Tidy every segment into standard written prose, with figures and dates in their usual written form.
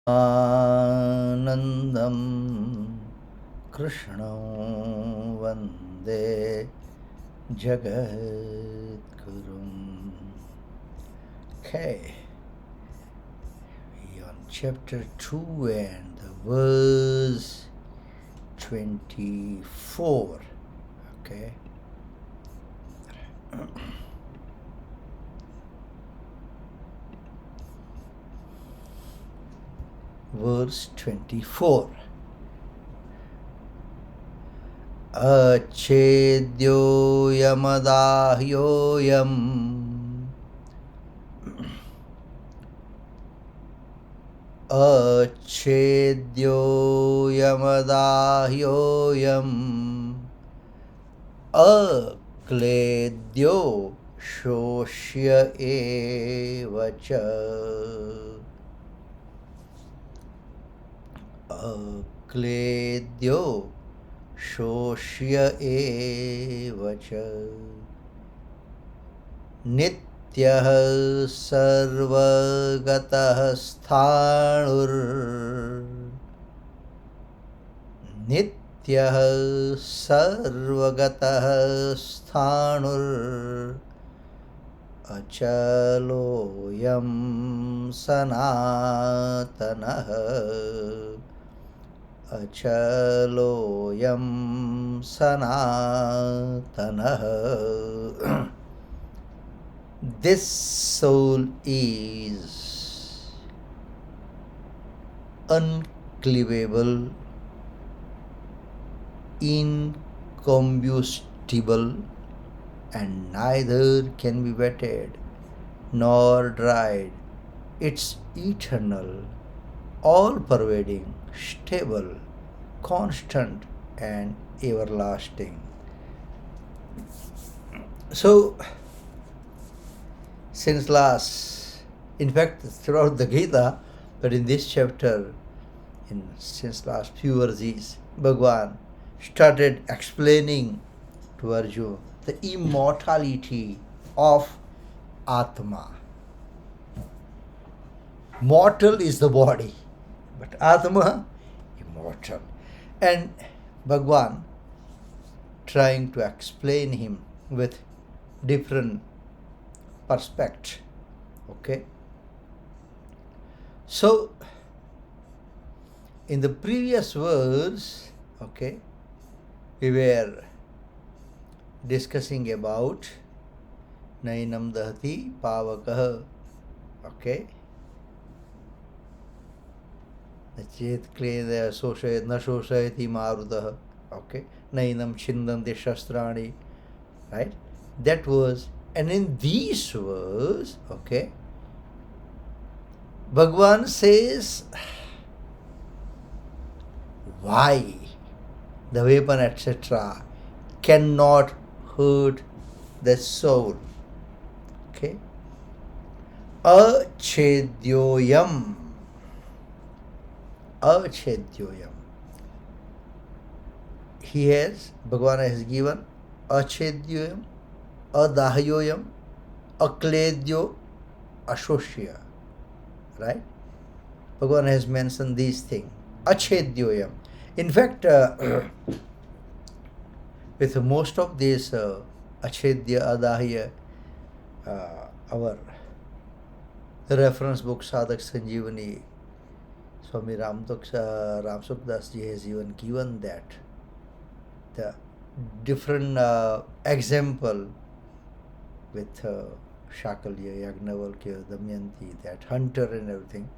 Anandam Krishnam Vande Jagadgurum. Okay, we are on chapter 2 and the verse 24. Okay. Verse 24. Achedyo yamadahyoyam Achedyo yamadahyoyam Akledyo shoshya evacha Akledyo shoshya evacha Nityah sarvagatah sthanur Nityah sarvagatah sthanur Achaloyam sanatanah Achaloyam sanatanah. This soul is uncleavable, incombustible, and neither can be wetted nor dried. It's eternal, all-pervading, stable, constant, and everlasting. So, since last, in fact, throughout the Gita, but in this chapter, since last few verses, Bhagavan started explaining to Arjuna the immortality of Atma. Mortal is the body, but Atma, immortal. And Bhagavan trying to explain him with different perspective. Okay. So, in the previous verse, okay, we were discussing about Nainam Dahati Pavakah. Okay. Chet Kleda Soshayat Na Shoshayati Marudah. Okay. Nainam Chindanti Shastrani. Right? That was, and in these verse, okay, Bhagavan says why the weapon, etc., cannot hurt the soul. Okay. Achedyoyam. Achedyoyam. Bhagavan has given Achedyoyam, Adahyoyam, Akledyo, Ashoshya. Right? Bhagavan has mentioned these things. Achedyoyam. In fact, with most of these Achedya, Adahya, our reference book Sadhak Sanjeevani, Swami Ramsukdas ji has even given that the different example with Shakalya, Yagnavalkya, Damayanti, that hunter and everything.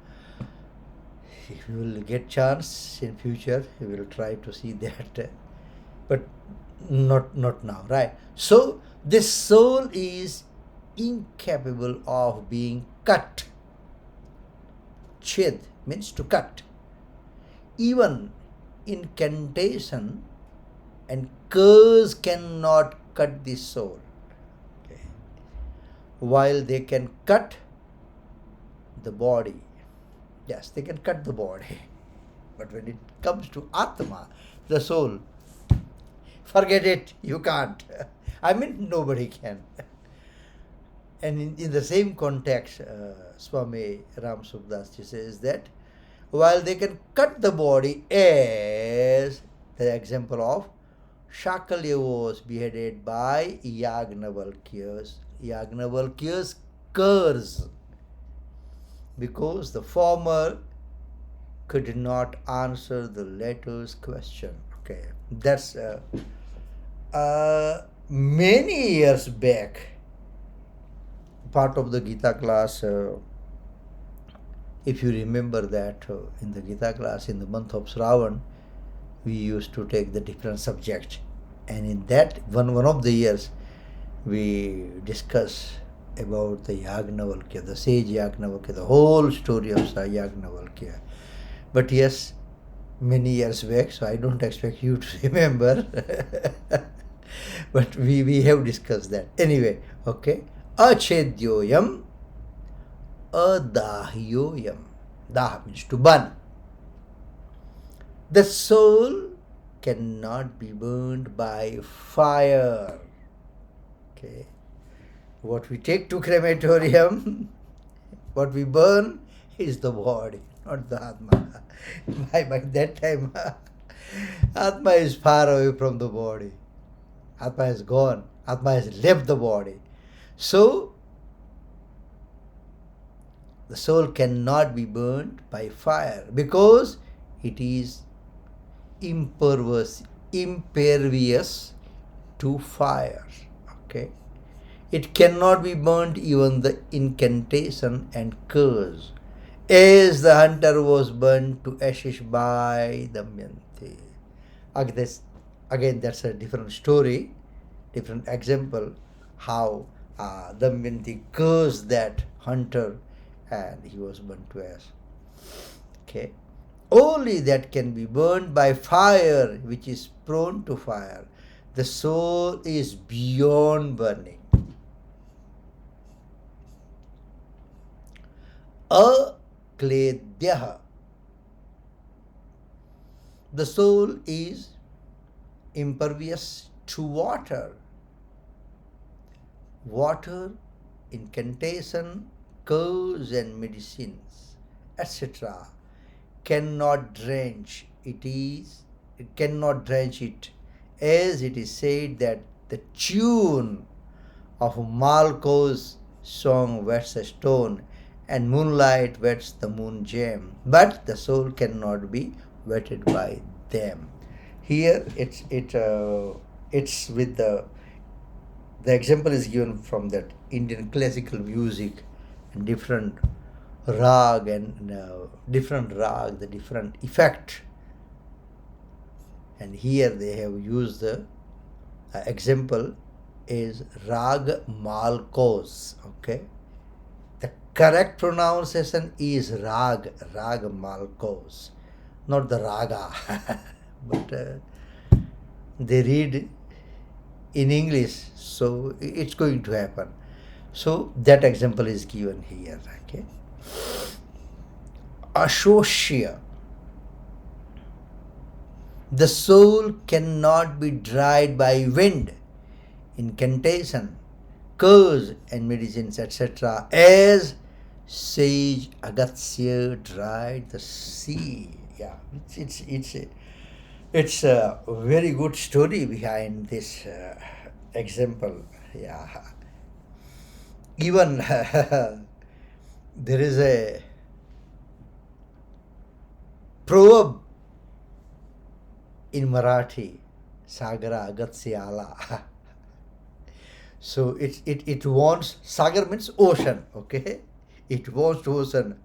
If we will get chance in future, we will try to see that, but not now, right? So this soul is incapable of being cut. Ched means to cut. Even incantation and curse cannot cut the soul. Okay. While they can cut the body, yes, they can cut the body. But when it comes to Atma, the soul, forget it, you can't. I mean, nobody can. And in the same context, Swami Ramsukdas says that while they can cut the body, as the example of Shakalya was beheaded by Yagnavalkya's curse, because the former could not answer the latter's question. Okay, that's many years back, part of the Gita class. If you remember that, in the Gita class, in the month of Shravan, we used to take the different subjects, and in that one of the years, we discuss about the Yagnavalkya, the sage Yagnavalkya, the whole story of Yagnavalkya. But yes, many years back, so I don't expect you to remember. But we have discussed that. Anyway, okay. Achedyoyam, adahyoyam. Dah means to burn. The soul cannot be burned by fire. Okay. What we take to crematorium, what we burn is the body, not the Atma. By that time, Atma is far away from the body. Atma is gone. Atma has left the body. So, the soul cannot be burned by fire because it is impervious to fire. Okay. It cannot be burnt even the incantation and curse, as the hunter was burnt to ashes by Damayanti. Again, that's a different story, different example, how Damayanti cursed that hunter and he was burnt to ash. Okay. Only that can be burned by fire, which is prone to fire. The soul is beyond burning. Akledyaha. The soul is impervious to water. Water, incantation, curse and medicines, etc. cannot drench it, as it is said that the tune of Malko's song wets a stone and moonlight wets the moon gem, but the soul cannot be wetted by them. Here it's with the example is given from that Indian classical music and different rag the different effect, and here they have used the example is rag malkos. Okay, the correct pronunciation is rag malkos, not the raga. But they read in English, so it's going to happen. So that example is given here. Okay. Ashosya. The soul cannot be dried by wind, incantation, curse and medicines, etc., as sage Agatsya dried the sea. Yeah, it's a very good story behind this example. Yeah. Even there is a proverb in Marathi, Sagara Agatsya Ala. So it wants, Sagar means ocean, okay? It wants to ocean.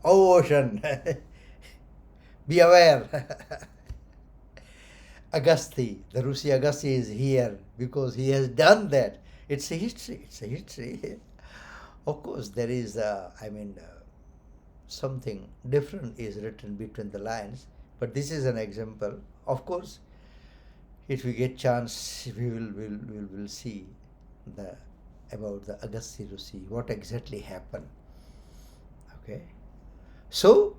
Oh, ocean, be aware. Agasti, the Rusi Agasti is here because he has done that. It's a history. Of course, there is, something different is written between the lines, but this is an example. Of course, if we get chance, we will see about the Agasti Rusi, what exactly happened. Okay, so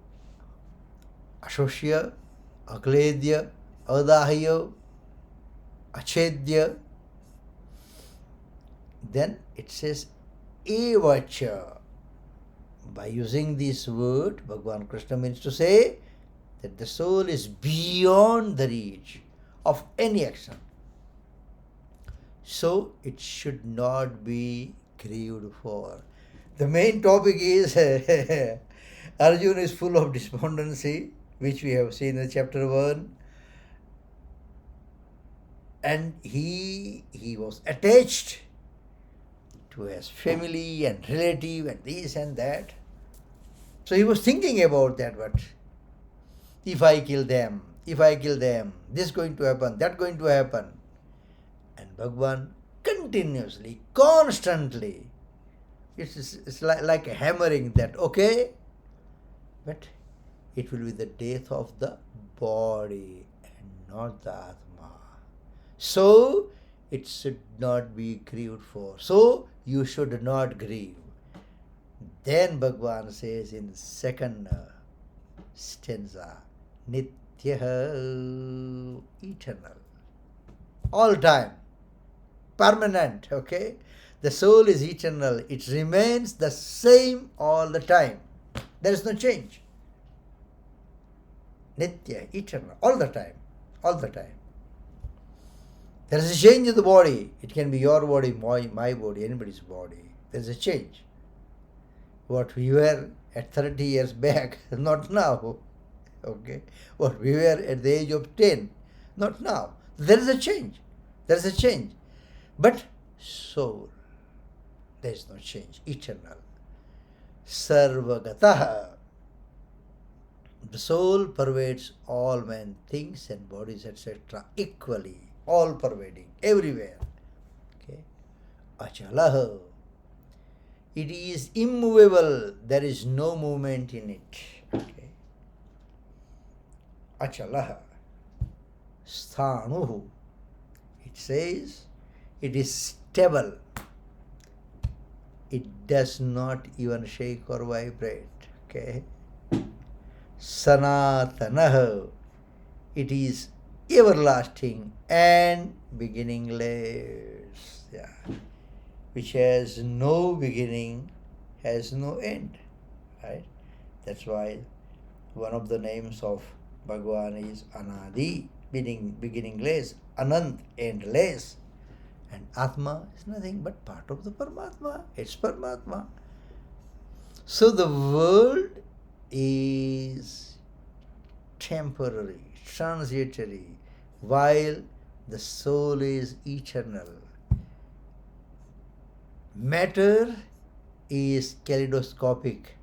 Ashosya, Akledya, Adahya, Achedya. Then it says Evacha, By using this word, Bhagavan Krishna means to say that the soul is beyond the reach of any action. So it should not be grieved for. The main topic is Arjuna is full of despondency, which we have seen in chapter 1. And he was attached to his family and relative and this and that. So he was thinking about that, but if I kill them, this is going to happen, that going to happen. And Bhagavan continuously, constantly, it's like a hammering that, okay, but it will be the death of the body and not the Atma. So it should not be grieved for. So you should not grieve. Then Bhagavan says in the second stanza, Nityaha, eternal, all time, permanent, okay? The soul is eternal. It remains the same all the time. There is no change. Nitya, eternal, all the time, all the time. There is a change in the body. It can be your body, my body, anybody's body. There is a change. What we were at 30 years back, not now. Okay? What we were at the age of 10, not now. There is a change. There is a change. But soul, there is no change. Eternal. Sarvagataha. The soul pervades all men, things and bodies, etc. equally. All pervading, everywhere. Okay. Achalaha. It is immovable. There is no movement in it. Okay. Achalaha. Sthanuhu. It says it is stable. It does not even shake or vibrate. Okay. Sanatanaha. It is everlasting and beginningless, which has no beginning, has no end, right? That's why one of the names of Bhagavan is Anadi, meaning beginningless, Anant, endless, and Atma is nothing but part of the Paramatma. It's Paramatma. So the world is temporary, transitory, while the soul is eternal. Matter is kaleidoscopic.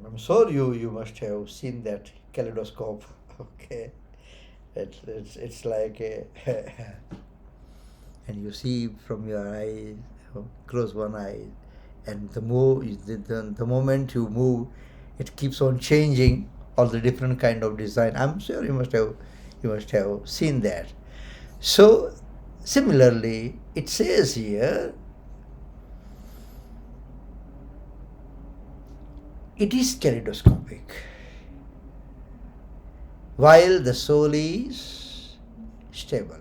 I'm sure you must have seen that kaleidoscope. Okay, it's like a and you see from your eye, close one eye, and the moment you move, it keeps on changing all the different kind of design. I'm sure you must have seen that. So similarly, it says here, it is kaleidoscopic, while the soul is stable.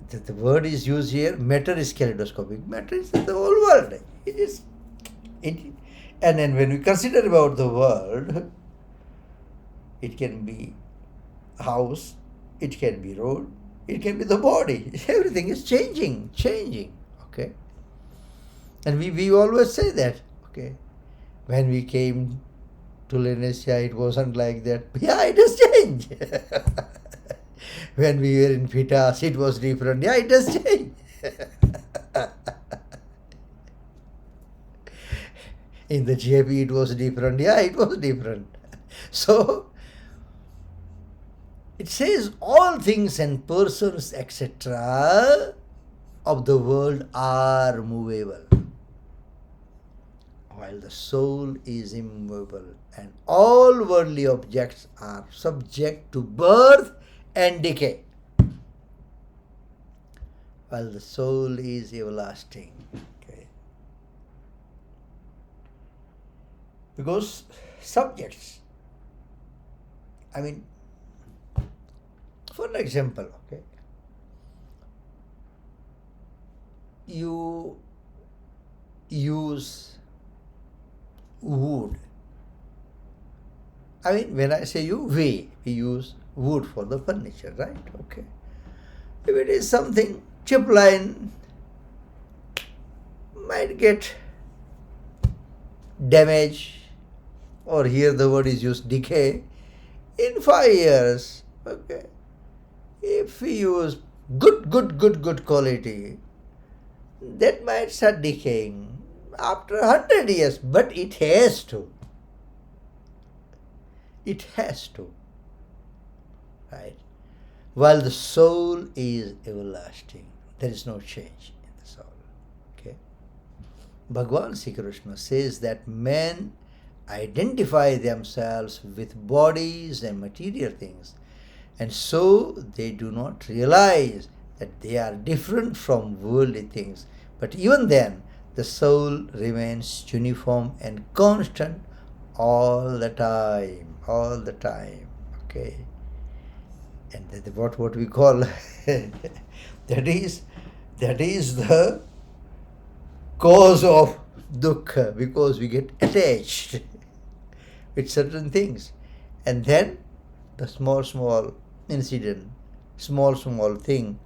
The word is used here, matter is kaleidoscopic. Matter is the whole world. And then when we consider about the world, it can be house, it can be road, it can be the body. Everything is changing. Okay. And we always say that, okay. When we came to Lenesia, it wasn't like that. Yeah, it has changed. When we were in Fitas, it was different. Yeah, it has changed. In the JP, it was different. Yeah, it was different. So, it says all things and persons, etc. of the world are movable, while the soul is immovable, and all worldly objects are subject to birth and decay, while the soul is everlasting. Okay. Because subjects, for example, okay, you use wood. I mean, when I say you, we use wood for the furniture, right? Okay. If it is something chip line, might get damage, or here the word is used decay, in 5 years. Okay. If we use good quality, that might start decaying after 100 years, but it has to. It has to. Right? While the soul is everlasting, there is no change in the soul. Okay? Bhagavan Sri Krishna says that men identify themselves with bodies and material things, and so they do not realize that they are different from worldly things. But even then, the soul remains uniform and constant all the time. Okay? And that what we call that is the cause of dukkha, because we get attached with certain things, and then the small incident, small thing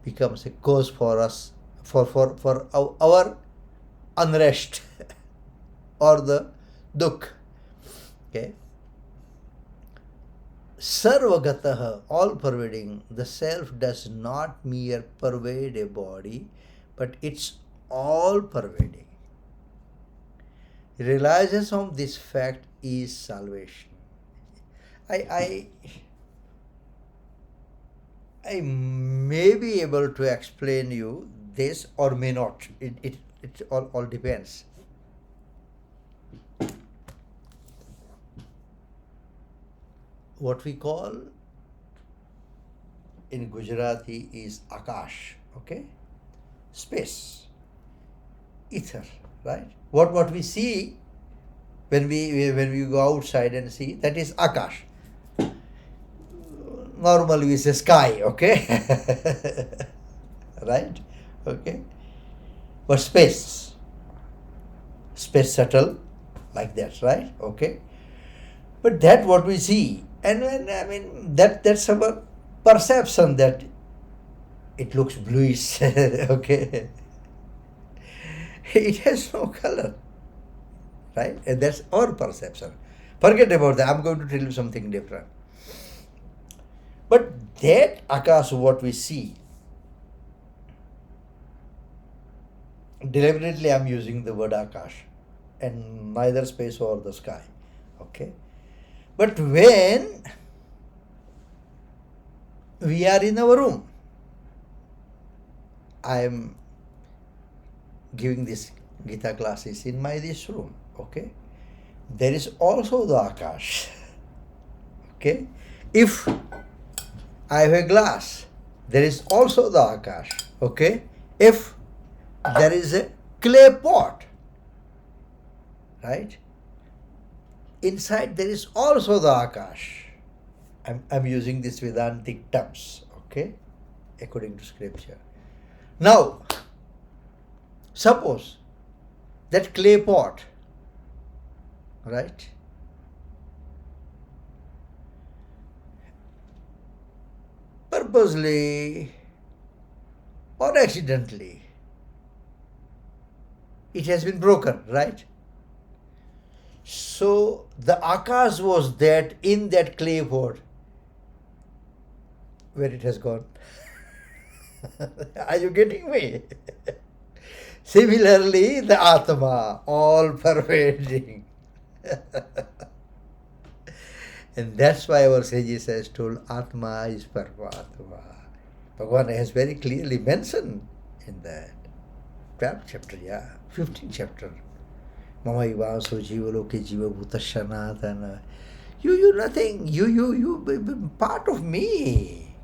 becomes a cause for us for our unrest or the dukkha. Okay. Sarvagatah, all pervading, the self does not mere pervade a body, but it's all pervading. Realization of this fact is salvation. I may be able to explain you this or may not. It all depends. What we call in Gujarati is Akash, okay? Space, ether, right? What we see when we go outside and see, that is Akash. Normally we say sky, okay? Right? Okay? But space shuttle, like that, right? Okay? But that what we see, and I mean that's our perception that it looks bluish, okay? It has no color, right? And that's our perception. Forget about that. I'm going to tell you something different. But that Akash, what we see, deliberately I'm using the word Akash and neither space or the sky, okay? But when we are in our room, I am giving this Geeta classes in this room, okay? There is also the Akash, okay? If I have a glass, there is also the Akash, okay? If there is a clay pot, right? Inside there is also the Akash. I'm using this Vedantic terms, okay? According to scripture. Now, suppose that clay pot, right? Purposely or accidentally, it has been broken, right? So the Akash was that in that clay pot, where it has gone. Are you getting me? Similarly, the Atma, all pervading. And that's why our sages has told Atma is Paramatma. Bhagavan has very clearly mentioned in that 12th chapter, 15th chapter. Mama Ivaso Jiva Loke Jiva Bhuta Sanatana. You nothing. You part of me.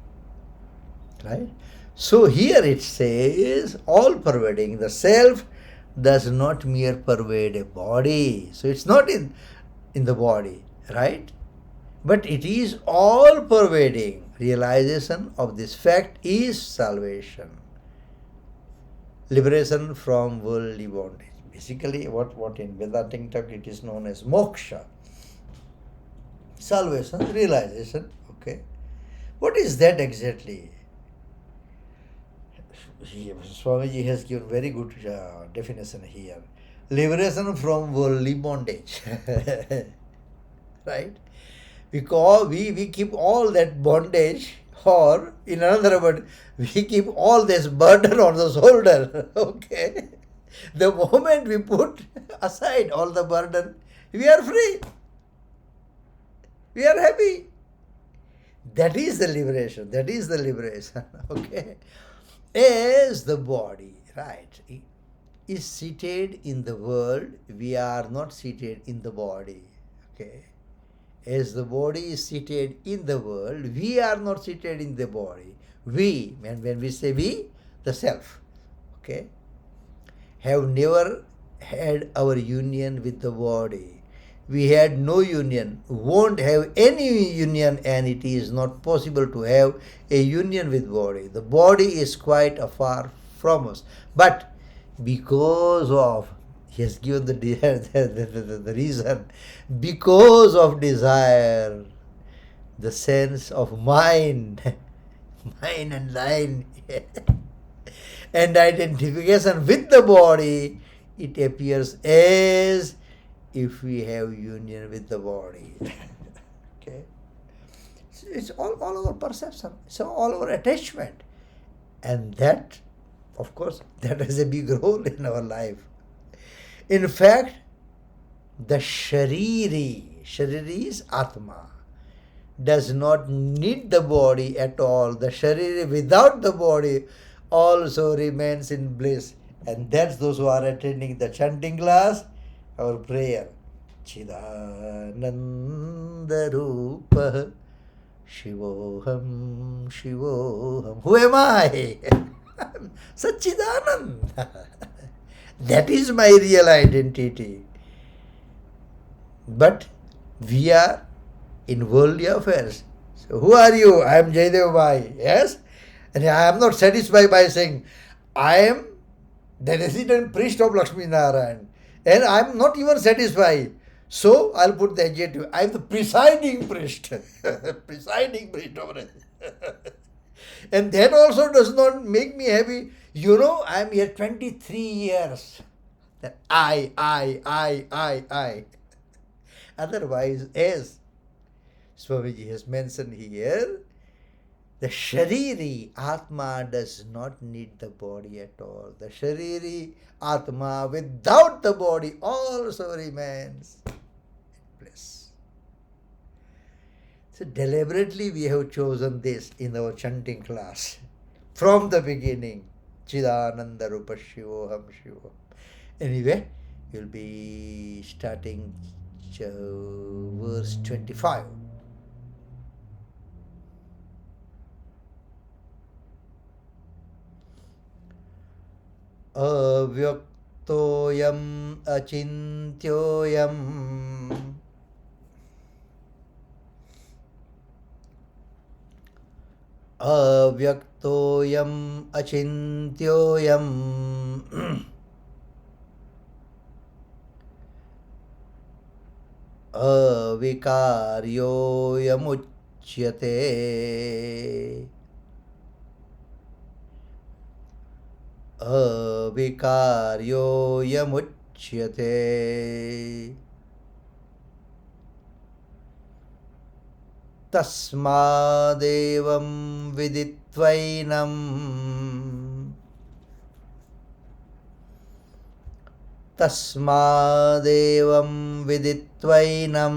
Right? So here it says, all pervading. The self does not mere pervade a body. So it's not in the body, right? But it is all pervading. Realization of this fact is salvation. Liberation from worldly bondage. Basically, what in Vedantic term it is known as moksha, salvation, realization. Okay, what is that exactly? Swamiji has given very good definition here. Liberation from worldly bondage. Right? Because we keep all that bondage, or in another word, we keep all this burden on the shoulder. Okay? The moment we put aside all the burden, we are free. We are happy. That is the liberation. That is the liberation. Okay? As the body, right, is seated in the world, we are not seated in the body. Okay? As the body is seated in the world, we are not seated in the body. We, and when we say we, the self, okay, have never had our union with the body. We had no union, won't have any union, and it is not possible to have a union with body. The body is quite afar from us. But because of, he has given the reason, because of desire, the sense of mine, mine and thine, and identification with the body, it appears as if we have union with the body. Okay? It's all our perception, it's all our attachment. And that, of course, that has a big role in our life. In fact, the Shariri is Atma, does not need the body at all. The Shariri without the body also remains in bliss. And that's those who are attending the chanting class, our prayer. Chidananda Rupa Shivoham Shivoham. Who am I? Satchidananda. That is my real identity. But we are in worldly affairs. So who are you? I am Jaidev Bhai. Yes? And I am not satisfied by saying, I am the resident priest of Lakshminarayan. And I am not even satisfied. So I'll put the adjective. I am the presiding priest. Presiding priest of it. And that also does not make me happy. You know, I am here 23 years. That I. Otherwise, as Swamiji has mentioned here, the Shariri Atma does not need the body at all. The Shariri Atma without the body also remains in place. So deliberately we have chosen this in our chanting class from the beginning. Chidananda Rupa Shivoham Shivoham. Anyway, we'll be starting verse 25. Avyaktoyam achintyoyam avyaktoyam achintyoyam avikaryoyamuchyate avikaryoyamuchyate tasmadevam viditvainam tasmadevam viditvainam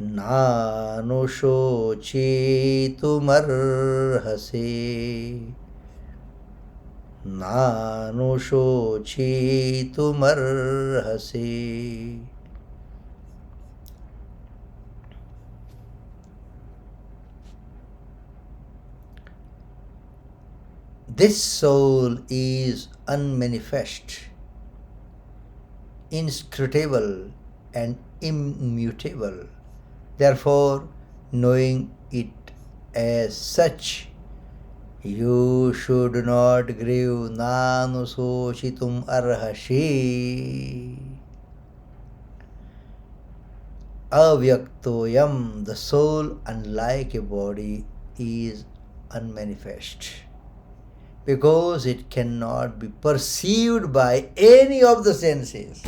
nanushocitumarhase nanushocitumarhase. This soul is unmanifest, inscrutable, and immutable. Therefore, knowing it as such, You should not grieve, nanu soshitum arhashi. Avyaktoyam, the soul, unlike a body, is unmanifest because it cannot be perceived by any of the senses.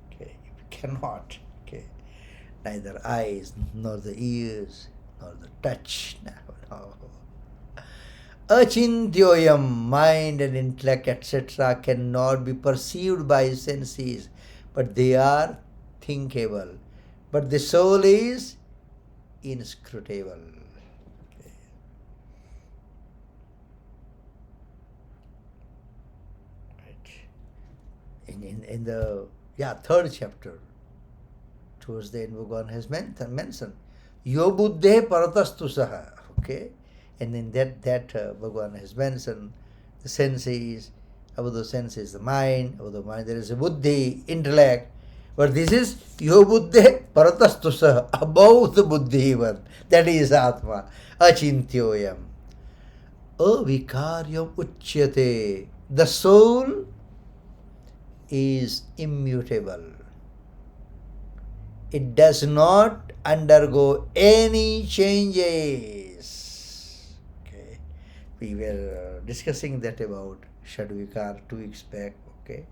Okay, it cannot. Okay, neither eyes, nor the ears, nor the touch. No. Achintyoyam, mind and intellect, etc., cannot be perceived by senses, but they are thinkable. But the soul is inscrutable. Okay. Right. In the third chapter, towards the end, Bhagavan has mentioned Yo buddhe paratastu saha. Okay, and in that Bhagavan has mentioned the senses. Above the senses, the mind. Above the mind, there is a buddhi, intellect. But this is Yo buddhe paratastu saha, above the buddhi even. That is Atma. Achintyoyam. Avikaryam uchyate. The soul is immutable. It does not undergo any changes. Okay, we were discussing that about Shadvikar 2 weeks back. Okay,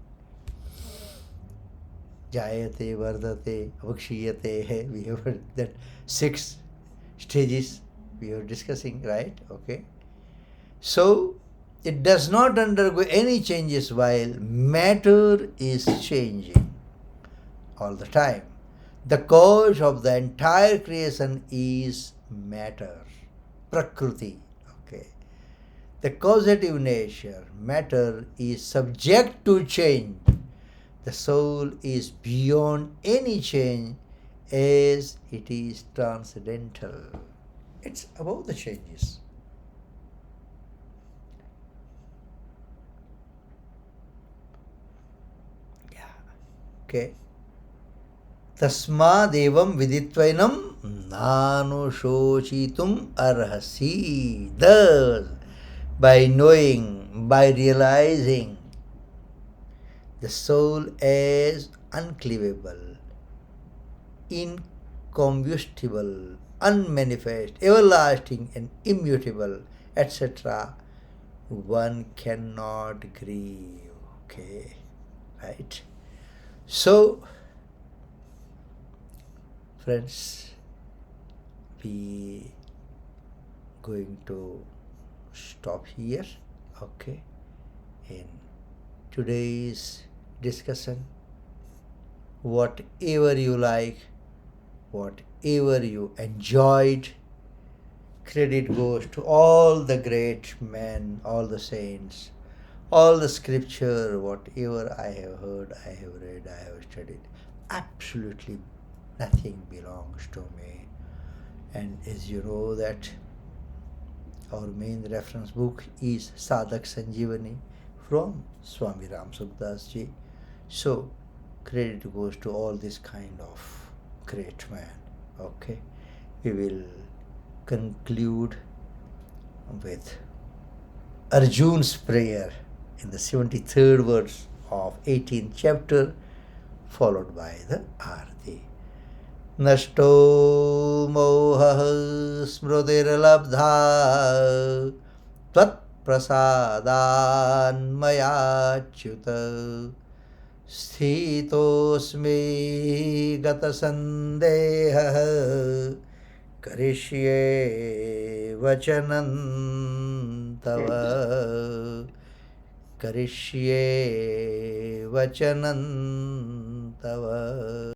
Jayate, Vardate, Avakshiyate. We have that 6 stages we were discussing, right? Okay, so it does not undergo any changes while matter is changing all the time. The cause of the entire creation is matter, Prakriti. Okay. The causative nature, matter, is subject to change. The soul is beyond any change as it is transcendental. It's above the changes. Yeah. Okay. Tasmadevam viditvainam nanu shoshitum arhasi. Thus, by knowing, by realizing the soul as uncleavable, incombustible, unmanifest, everlasting and immutable, etc., one cannot grieve. Okay, right? So, friends, we going to stop here. Okay, in today's discussion, whatever you like, whatever you enjoyed, credit goes to all the great men, all the saints, all the scripture, whatever I have heard, I have read, I have studied. Absolutely nothing belongs to me. And as you know that our main reference book is Sadhak Sanjeevani from Swami Ram Sukdas ji. So credit goes to all this kind of great man. Okay, we will conclude with Arjun's prayer in the 73rd verse of 18th chapter, followed by the Arti. Nashto moha smrutirlabdha tvat prasadan mayachyuta sthitosmi gata sandeha karishyē vachanam tava karishyē vachanam tava.